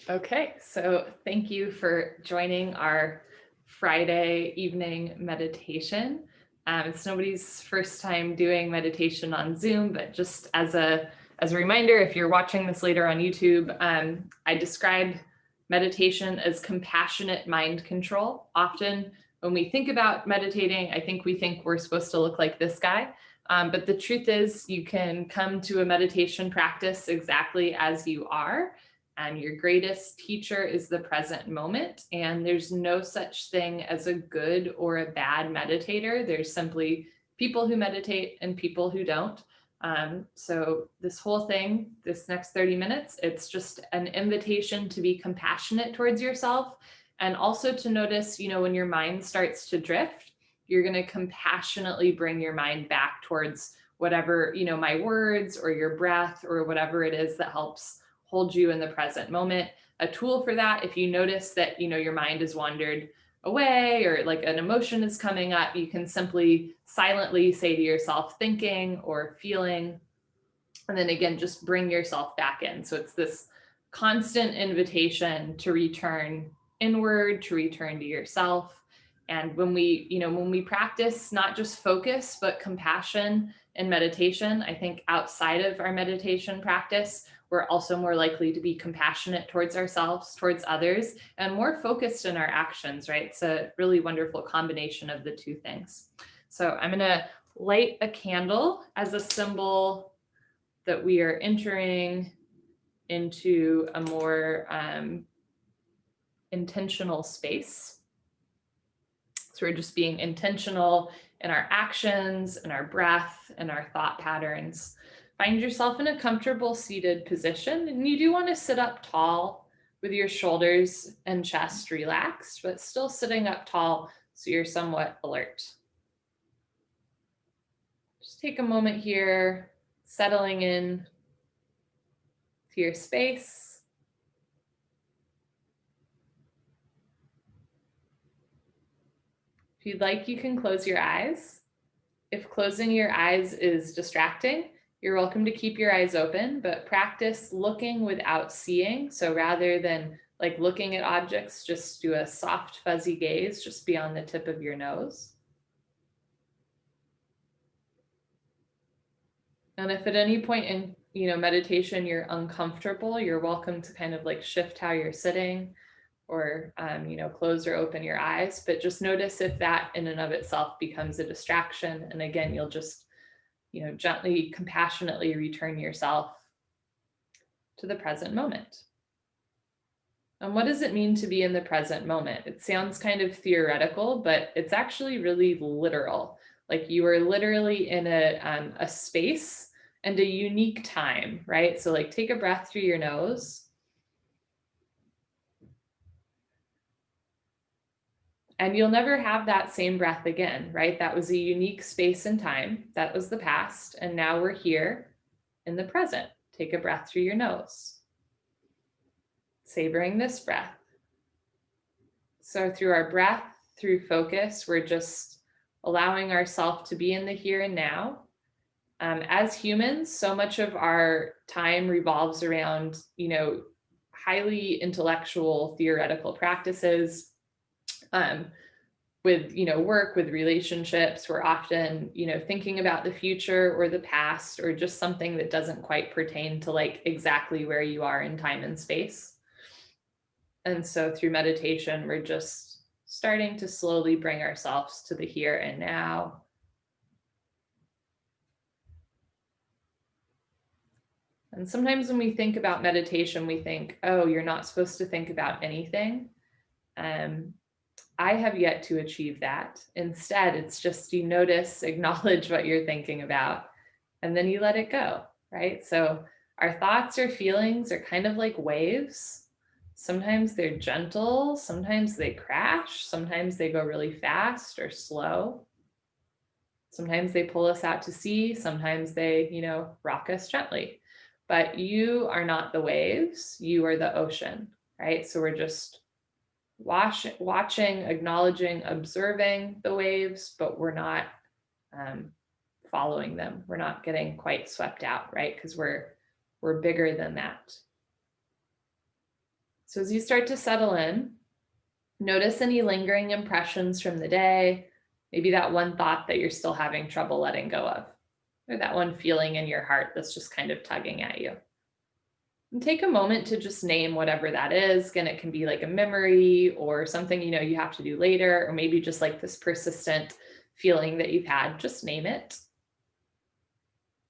Okay, so thank you for joining our Friday evening meditation. It's nobody's first time doing meditation on Zoom, but just as a reminder, if you're watching this later on YouTube, I describe meditation as compassionate mind control. Often when we think about meditating, I think we think we're supposed to look like this guy. But the truth is, you can come to a meditation practice exactly as you are. And your greatest teacher is the present moment. And there's no such thing as a good or a bad meditator. There's simply people who meditate and people who don't. So this whole thing, this next 30 minutes, it's just an invitation to be compassionate towards yourself, and also to notice, when your mind starts to drift, you're going to compassionately bring your mind back towards whatever, my words or your breath or whatever it is that helps hold you in the present moment. A tool for that, if you notice that, your mind has wandered away or like an emotion is coming up, you can simply silently say to yourself, thinking or feeling, and then again, just bring yourself back in. So it's this constant invitation to return inward, to return to yourself. And when we practice not just focus, but compassion and meditation, I think outside of our meditation practice, we're also more likely to be compassionate towards ourselves, towards others, and more focused in our actions, right? It's a really wonderful combination of the two things. So I'm going to light a candle as a symbol that we are entering into a more intentional space. So we're just being intentional in our actions and our breath and our thought patterns. Find yourself in a comfortable seated position, and you do want to sit up tall with your shoulders and chest relaxed, but still sitting up tall so you're somewhat alert. Just take a moment here, settling in to your space. If you'd like, you can close your eyes. If closing your eyes is distracting, you're welcome to keep your eyes open, but practice looking without seeing. So rather than like looking at objects, just do a soft, fuzzy gaze just beyond the tip of your nose. And if at any point in meditation you're uncomfortable, you're welcome to kind of like shift how you're sitting, or close or open your eyes, but just notice if that in and of itself becomes a distraction. And again, you'll just gently, compassionately return yourself to the present moment. And what does it mean to be in the present moment? It sounds kind of theoretical, but it's actually really literal. Like you are literally in a space and a unique time, right? So like take a breath through your nose. And you'll never have that same breath again, right? That was a unique space and time. That was the past. And now we're here in the present. Take a breath through your nose, savoring this breath. So through our breath, through focus, we're just allowing ourselves to be in the here and now. As humans, so much of our time revolves around, highly intellectual, theoretical practices. With work, with relationships, we're often thinking about the future or the past, or just something that doesn't quite pertain to like exactly where you are in time and space. And so through meditation, we're just starting to slowly bring ourselves to the here and now. And sometimes when we think about meditation, we think, oh, you're not supposed to think about anything. I have yet to achieve that. Instead, it's just you notice, acknowledge what you're thinking about, and then you let it go, right? So our thoughts or feelings are kind of like waves. Sometimes they're gentle, sometimes they crash, sometimes they go really fast or slow. Sometimes they pull us out to sea, sometimes they, rock us gently. But you are not the waves, you are the ocean, right? So we're just watching, acknowledging, observing the waves, but we're not following them. We're not getting quite swept out, right? Because we're bigger than that. So as you start to settle in, notice any lingering impressions from the day, maybe that one thought that you're still having trouble letting go of, or that one feeling in your heart that's just kind of tugging at you. And take a moment to just name whatever that is. Again, it can be like a memory or something you have to do later, or maybe just like this persistent feeling that you've had. Just name it,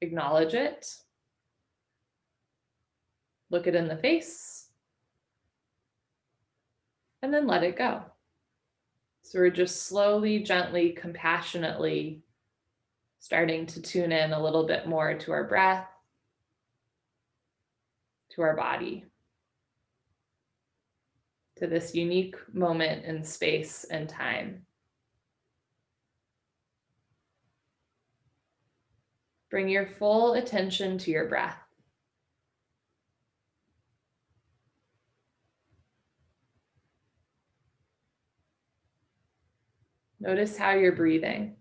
acknowledge it, look it in the face, and then let it go. So we're just slowly, gently, compassionately starting to tune in a little bit more to our breath, to our body, to this unique moment in space and time. Bring your full attention to your breath. Notice how you're breathing.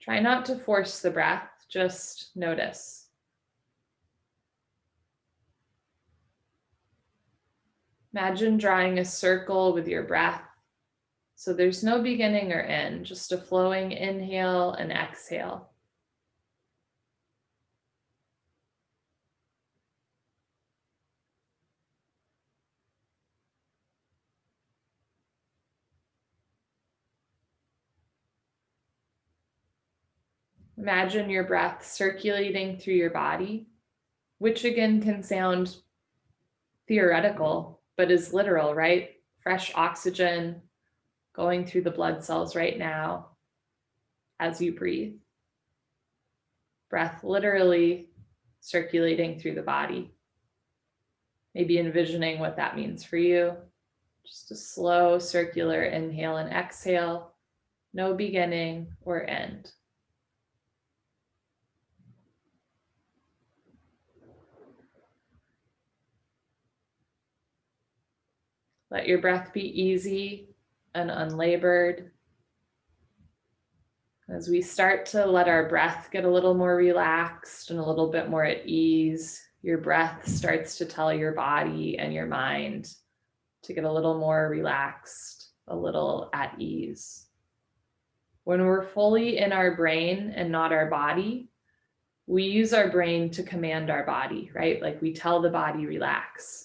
Try not to force the breath, just notice. Imagine drawing a circle with your breath. So there's no beginning or end, just a flowing inhale and exhale. Imagine your breath circulating through your body, which again can sound theoretical, but is literal, right? Fresh oxygen going through the blood cells right now as you breathe. Breath literally circulating through the body. Maybe envisioning what that means for you. Just a slow circular inhale and exhale, no beginning or end. Let your breath be easy and unlabored. As we start to let our breath get a little more relaxed and a little bit more at ease, your breath starts to tell your body and your mind to get a little more relaxed, a little at ease. When we're fully in our brain and not our body, we use our brain to command our body, right? Like we tell the body relax.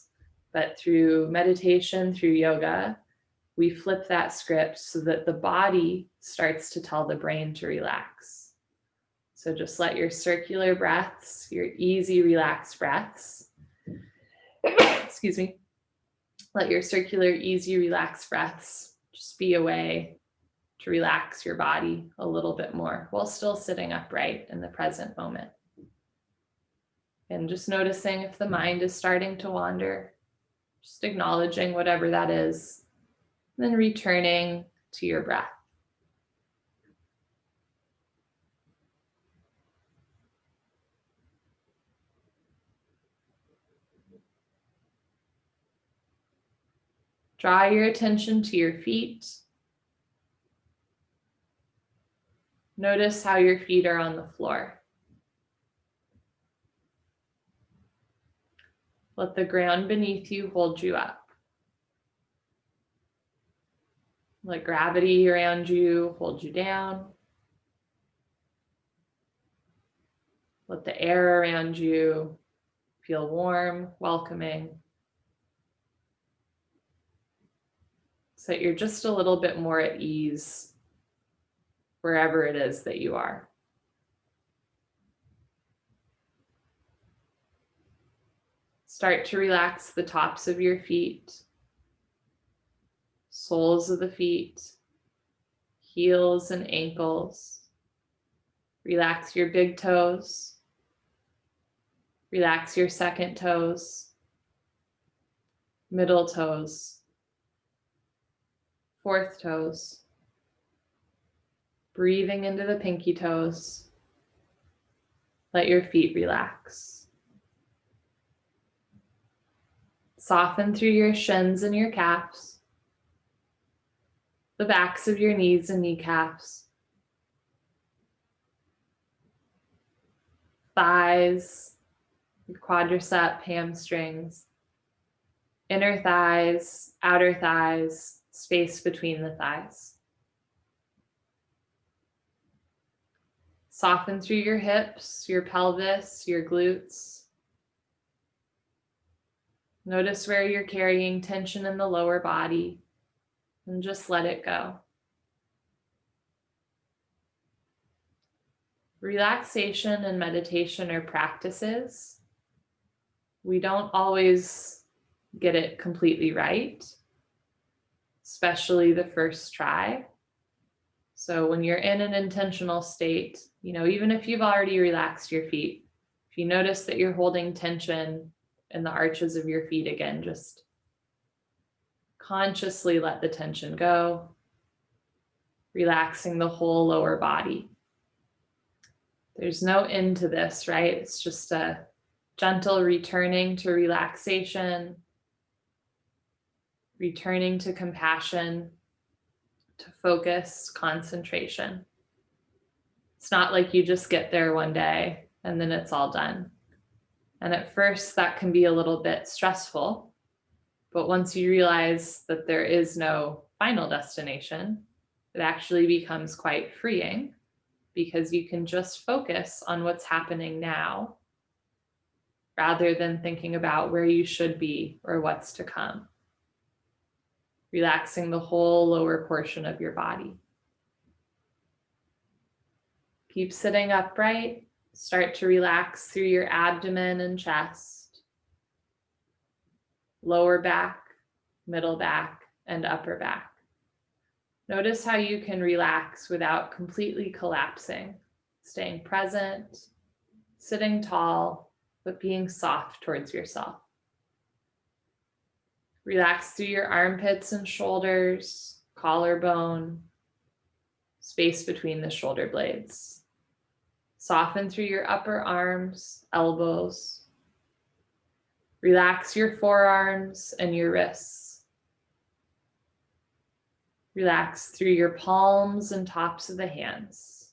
But through meditation, through yoga, we flip that script so that the body starts to tell the brain to relax. So just let your circular breaths, your easy, relaxed breaths, excuse me, let your circular, easy, relaxed breaths just be a way to relax your body a little bit more while still sitting upright in the present moment. And just noticing if the mind is starting to wander, just acknowledging whatever that is, then returning to your breath. Draw your attention to your feet. Notice how your feet are on the floor. Let the ground beneath you hold you up. Let gravity around you hold you down. Let the air around you feel warm, welcoming, so that you're just a little bit more at ease wherever it is that you are. Start to relax the tops of your feet, soles of the feet, heels and ankles. Relax your big toes. Relax your second toes, middle toes, fourth toes. Breathing into the pinky toes. Let your feet relax. Soften through your shins and your calves, the backs of your knees and kneecaps, thighs, your quadricep, hamstrings, inner thighs, outer thighs, space between the thighs. Soften through your hips, your pelvis, your glutes. Notice where you're carrying tension in the lower body and just let it go. Relaxation and meditation are practices. We don't always get it completely right, especially the first try. So when you're in an intentional state, even if you've already relaxed your feet, if you notice that you're holding tension in the arches of your feet again, just consciously let the tension go, relaxing the whole lower body. There's no end to this, right? It's just a gentle returning to relaxation, returning to compassion, to focus, concentration. It's not like you just get there one day and then it's all done. And at first that can be a little bit stressful, but once you realize that there is no final destination, it actually becomes quite freeing because you can just focus on what's happening now rather than thinking about where you should be or what's to come. Relaxing the whole lower portion of your body. Keep sitting upright. Start to relax through your abdomen and chest, lower back, middle back, and upper back. Notice how you can relax without completely collapsing, staying present, sitting tall, but being soft towards yourself. Relax through your armpits and shoulders, collarbone, space between the shoulder blades. Soften through your upper arms, elbows. Relax your forearms and your wrists. Relax through your palms and tops of the hands.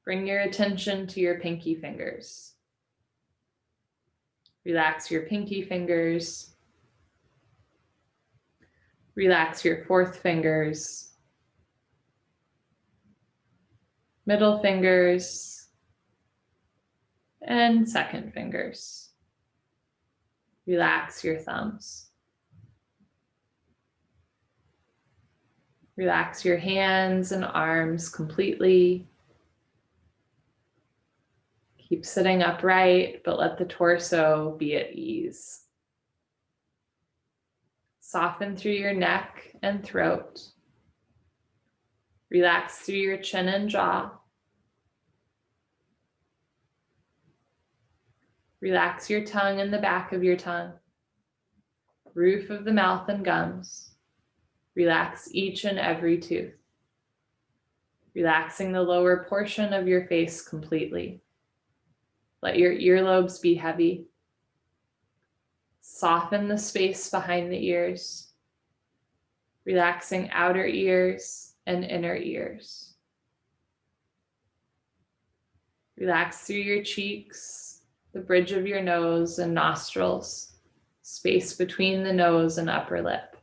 Bring your attention to your pinky fingers. Relax your pinky fingers. Relax your fourth fingers, middle fingers, and second fingers. Relax your thumbs. Relax your hands and arms completely. Keep sitting upright, but let the torso be at ease. Soften through your neck and throat. Relax through your chin and jaw. Relax your tongue and the back of your tongue, roof of the mouth and gums. Relax each and every tooth. Relaxing the lower portion of your face completely. Let your earlobes be heavy. Soften the space behind the ears, relaxing outer ears and inner ears. Relax through your cheeks, the bridge of your nose and nostrils, space between the nose and upper lip.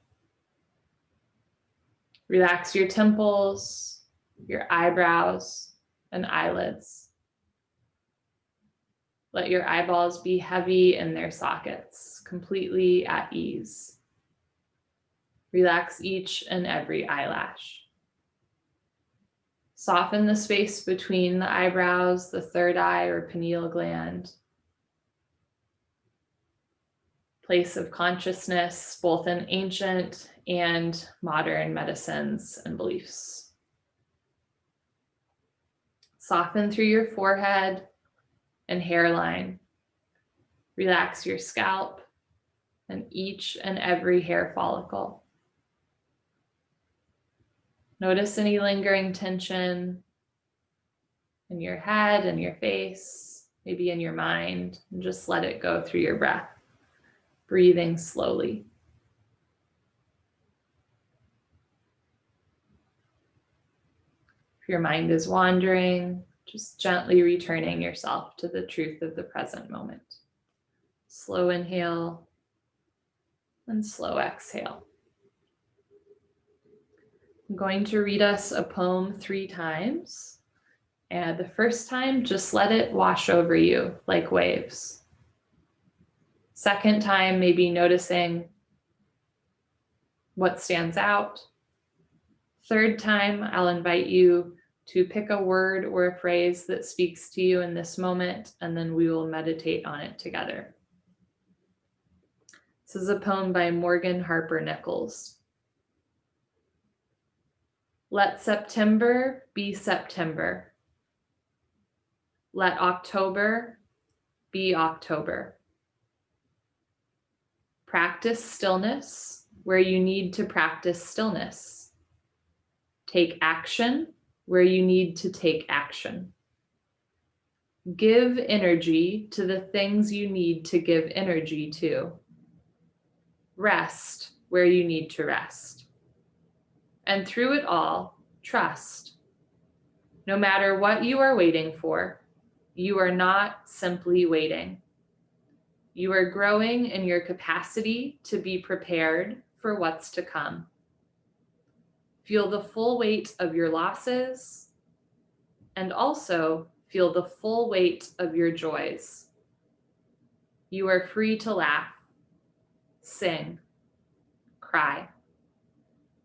Relax your temples, your eyebrows and eyelids. Let your eyeballs be heavy in their sockets, completely at ease. Relax each and every eyelash. Soften the space between the eyebrows, the third eye or pineal gland. Place of consciousness, both in ancient and modern medicines and beliefs. Soften through your forehead and hairline. Relax your scalp and each and every hair follicle. Notice any lingering tension in your head and your face, maybe in your mind, and just let it go through your breath, breathing slowly. If your mind is wandering, just gently returning yourself to the truth of the present moment. Slow inhale and slow exhale. I'm going to read us a poem 3 times. And the first time, just let it wash over you like waves. Second time, maybe noticing what stands out. Third time, I'll invite you to pick a word or a phrase that speaks to you in this moment, and then we will meditate on it together. This is a poem by Morgan Harper Nichols. Let September be September. Let October be October. Practice stillness where you need to practice stillness. Take action where you need to take action. Give energy to the things you need to give energy to. Rest where you need to rest. And through it all, trust. No matter what you are waiting for, you are not simply waiting. You are growing in your capacity to be prepared for what's to come. Feel the full weight of your losses, and also feel the full weight of your joys. You are free to laugh, sing, cry,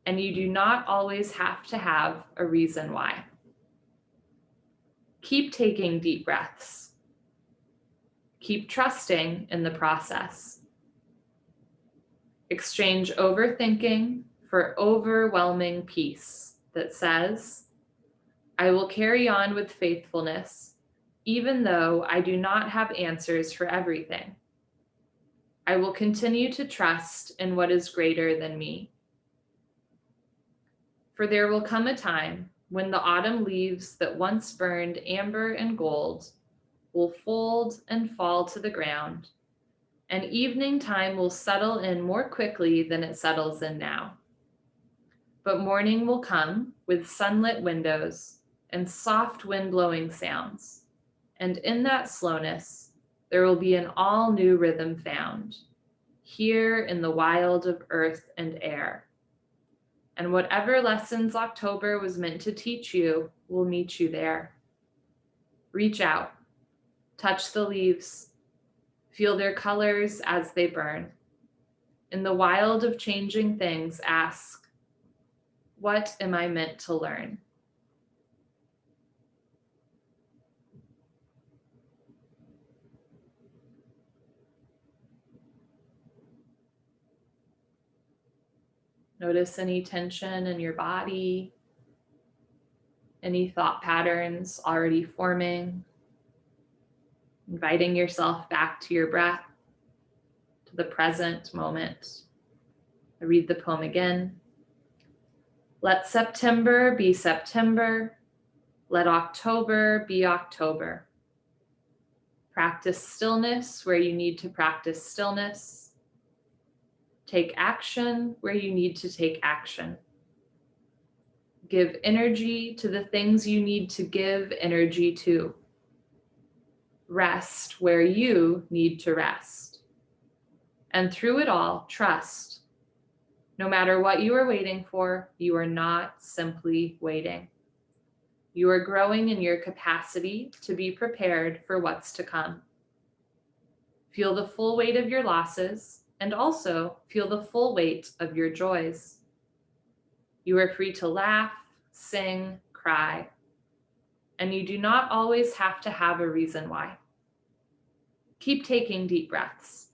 and you do not always have to have a reason why. Keep taking deep breaths. Keep trusting in the process. Exchange overthinking for overwhelming peace that says, I will carry on with faithfulness, even though I do not have answers for everything. I will continue to trust in what is greater than me. For there will come a time when the autumn leaves that once burned amber and gold will fold and fall to the ground, and evening time will settle in more quickly than it settles in now. But morning will come with sunlit windows and soft wind-blowing sounds, and in that slowness, there will be an all-new rhythm found, here in the wild of earth and air. And whatever lessons October was meant to teach you will meet you there. Reach out, touch the leaves, feel their colors as they burn. In the wild of changing things, ask, what am I meant to learn? Notice any tension in your body, any thought patterns already forming, inviting yourself back to your breath, to the present moment. I read the poem again. Let September be September. Let October be October. Practice stillness where you need to practice stillness. Take action where you need to take action. Give energy to the things you need to give energy to. Rest where you need to rest. And through it all, trust. No matter what you are waiting for, you are not simply waiting. You are growing in your capacity to be prepared for what's to come. Feel the full weight of your losses, and also feel the full weight of your joys. You are free to laugh, sing, cry, and you do not always have to have a reason why. Keep taking deep breaths.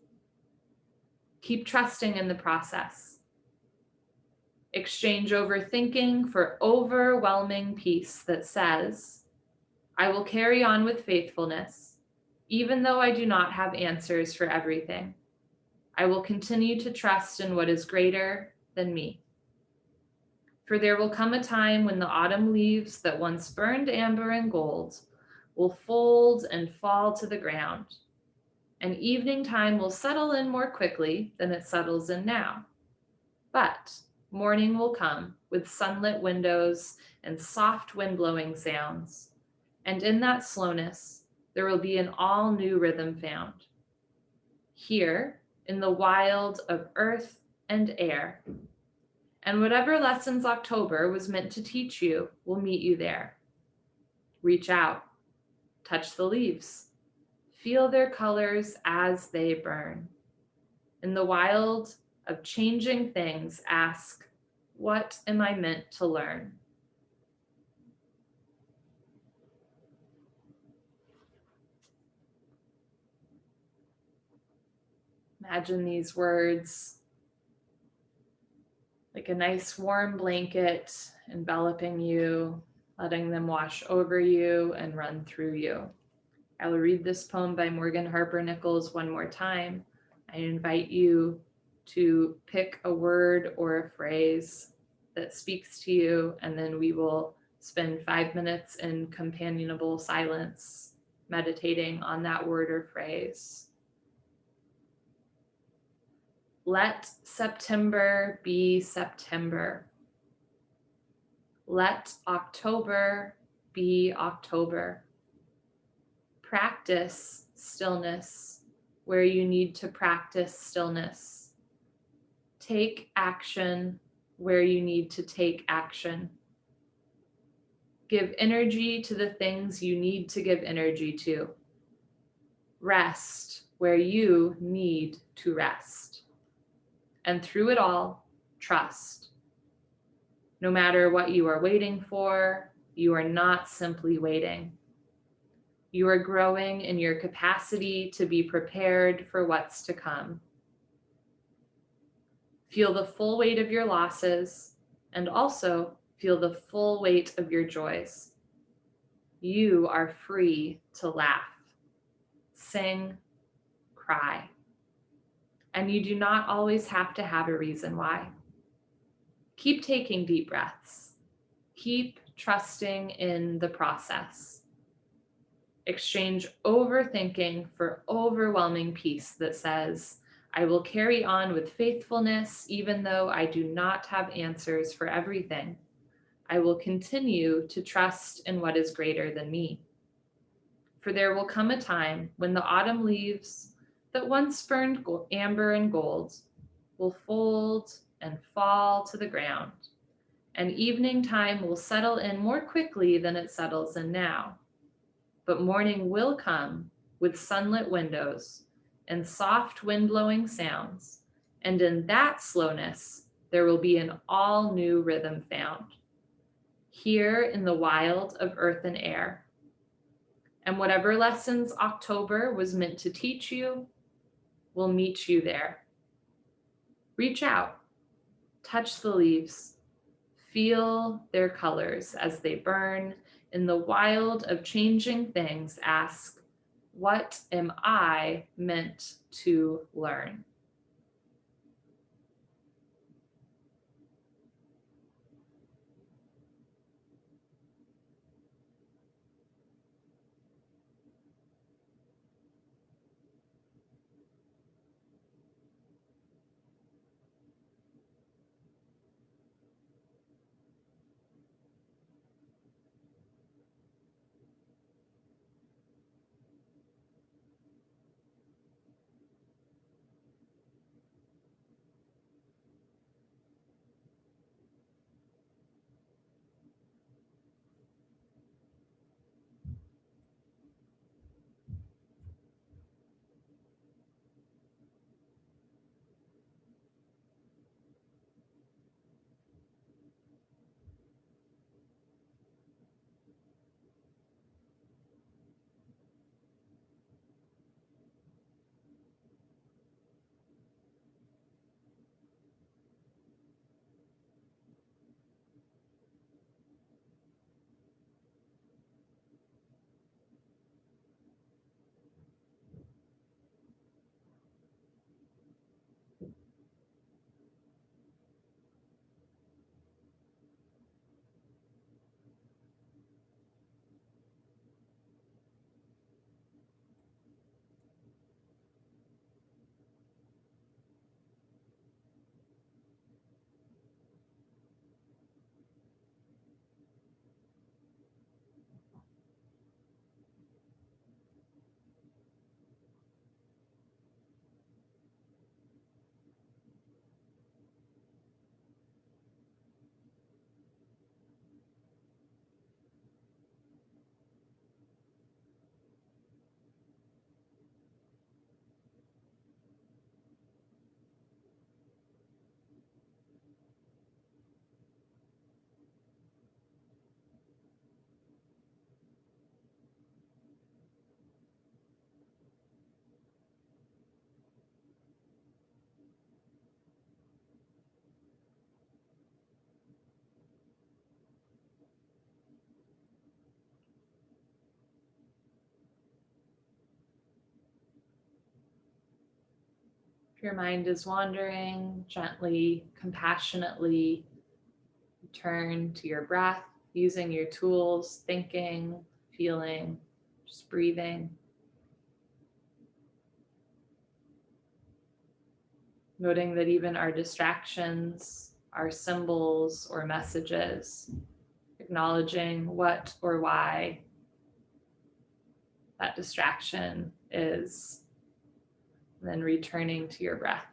Keep trusting in the process. Exchange overthinking for overwhelming peace that says, I will carry on with faithfulness, even though I do not have answers for everything. I will continue to trust in what is greater than me. For there will come a time when the autumn leaves that once burned amber and gold will fold and fall to the ground, and evening time will settle in more quickly than it settles in now. But morning will come with sunlit windows and soft wind-blowing sounds, and in that slowness, there will be an all-new rhythm found. Here, in the wild of earth and air. And whatever lessons October was meant to teach you will meet you there. Reach out, touch the leaves, feel their colors as they burn. In the wild of changing things, ask, what am I meant to learn? Imagine these words like a nice warm blanket enveloping you, letting them wash over you and run through you. I will read this poem by Morgan Harper Nichols one more time. I invite you to pick a word or a phrase that speaks to you, and then we will spend 5 minutes in companionable silence, meditating on that word or phrase. Let September be September. Let October be October. Practice stillness where you need to practice stillness. Take action where you need to take action. Give energy to the things you need to give energy to. Rest where you need to rest. And through it all, trust. No matter what you are waiting for, you are not simply waiting. You are growing in your capacity to be prepared for what's to come. Feel the full weight of your losses and also feel the full weight of your joys. You are free to laugh, sing, cry. And you do not always have to have a reason why. Keep taking deep breaths. Keep trusting in the process. Exchange overthinking for overwhelming peace that says, I will carry on with faithfulness even though I do not have answers for everything. I will continue to trust in what is greater than me. For there will come a time when the autumn leaves that once spurned amber and gold will fold and fall to the ground, and evening time will settle in more quickly than it settles in now. But morning will come with sunlit windows and soft wind-blowing sounds, and in that slowness, there will be an all-new rhythm found, here in the wild of earth and air. And whatever lessons October was meant to teach you will meet you there. Reach out, touch the leaves, feel their colors as they burn. In the wild of changing things, ask, what am I meant to learn? your mind is wandering, gently, compassionately return to your breath, using your tools, thinking, feeling, just breathing. Noting that even our distractions, our symbols or messages, acknowledging what or why that distraction is, and then returning to your breath.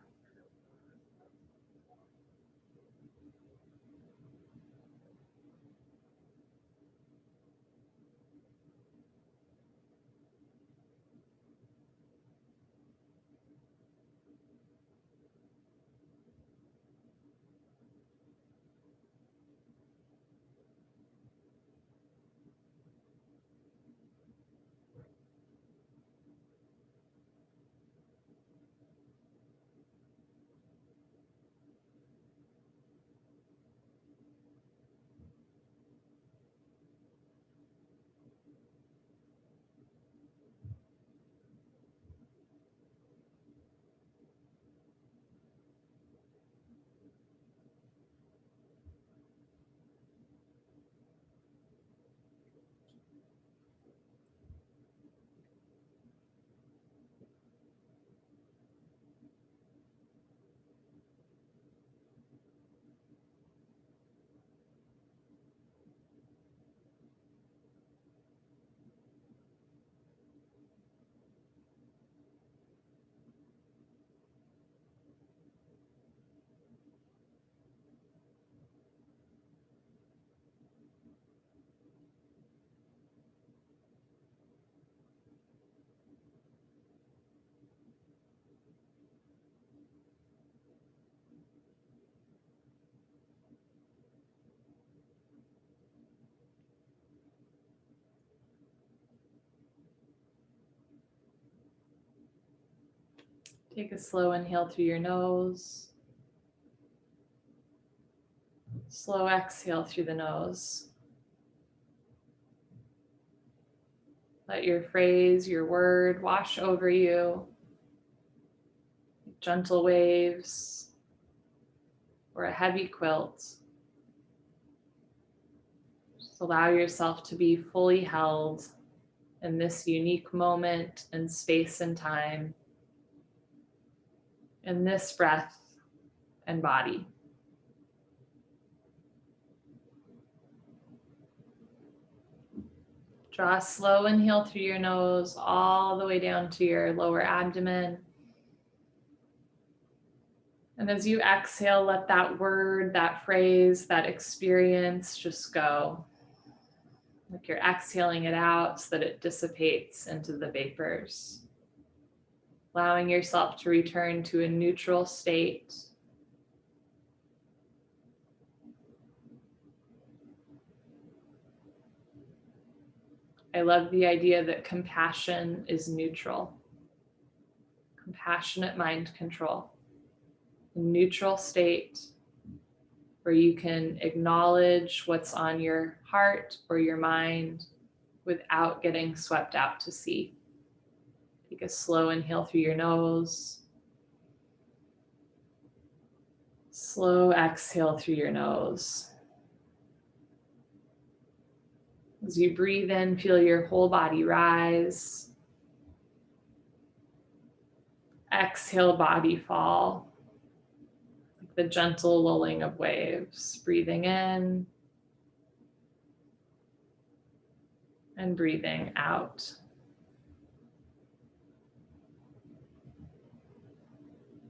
Take a slow inhale through your nose. Slow exhale through the nose. Let your phrase, your word wash over you. Gentle waves or a heavy quilt. Just allow yourself to be fully held in this unique moment in space and time, in this breath and body. Draw a slow inhale through your nose all the way down to your lower abdomen. And as you exhale, let that word, that phrase, that experience just go. Like you're exhaling it out so that it dissipates into the vapors. Allowing yourself to return to a neutral state. I love the idea that compassion is neutral. Compassionate mind control. A neutral state where you can acknowledge what's on your heart or your mind without getting swept out to sea. Take a slow inhale through your nose. Slow exhale through your nose. As you breathe in, feel your whole body rise. Exhale, body fall. Like the gentle lulling of waves. Breathing in and breathing out.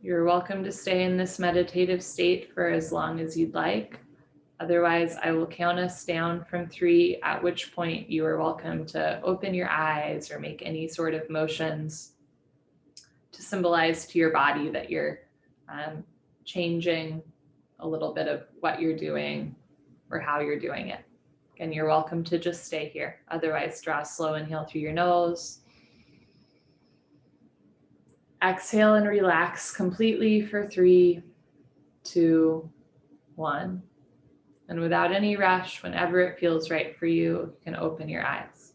You're welcome to stay in this meditative state for as long as you'd like. Otherwise, I will count us down from 3, at which point you are welcome to open your eyes or make any sort of motions to symbolize to your body that you're changing a little bit of what you're doing or how you're doing it. Again, you're welcome to just stay here. Otherwise, draw a slow inhale through your nose. Exhale and relax completely for 3, 2, 1. And without any rush, whenever it feels right for you, you can open your eyes.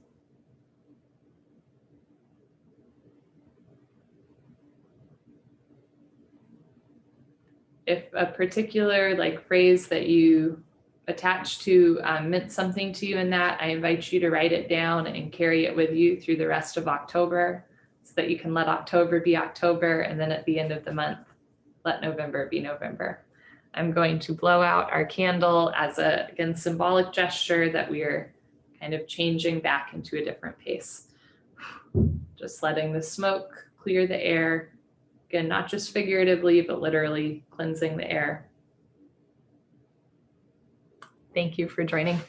if a particular like phrase that you attach to meant something to you in that, I invite you to write it down and carry it with you through the rest of October so that you can let October be October, and then at the end of the month, let November be November. I'm going to blow out our candle as a, again, symbolic gesture that we are kind of changing back into a different pace. Just letting the smoke clear the air. Again, not just figuratively, but literally cleansing the air. Thank you for joining.